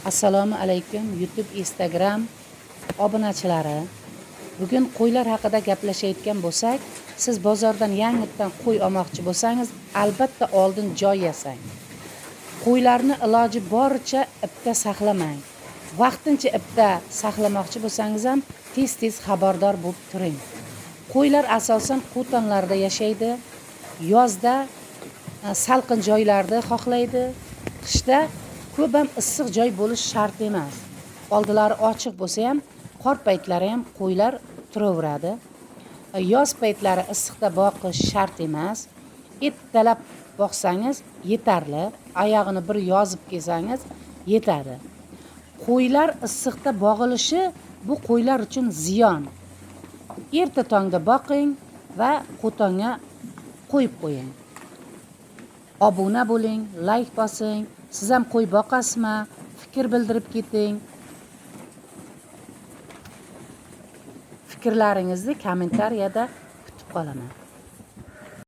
Assalomu alaykum YouTube, Instagram obunachilari. Bugun qo'ylar haqida gaplashayotgan bo'lsak, siz bozordan yangidan qo'y olmoqchi bo'lsangiz, albatta oldin joy yasang. Qo'ylarni iloji boricha ipda saqlamang. Vaqtincha ipda saqlamoqchi bo'lsangiz ham tez-tez xabardor bo'lib turing. Qo'ylar asosan qo'tonlarda yashaydi. Yozda salqin joylarda xohlaydi. Qishda ko'p ham issiq joy bo'lish shart emas. Oldilari ochiq bo'lsa ham, qor paytlari ham qo'ylar turaveradi. Yoz paytlari issiqda boqish shart emas. Ertalab boqsangiz yetarli. Oyog'ini bir yozib kelsangiz yetadi. Qo'ylar issiqda bog'ilishi bu qo'ylar uchun ziyon. Erta tongda boqing va qo'tonga qo'yib qo'ying. Obuna bo'ling, like bosing. Siz ham qo'y boqasizmi? Fikr bildirib keting. Fikrlaringizni kommentariyada kutib qolaman.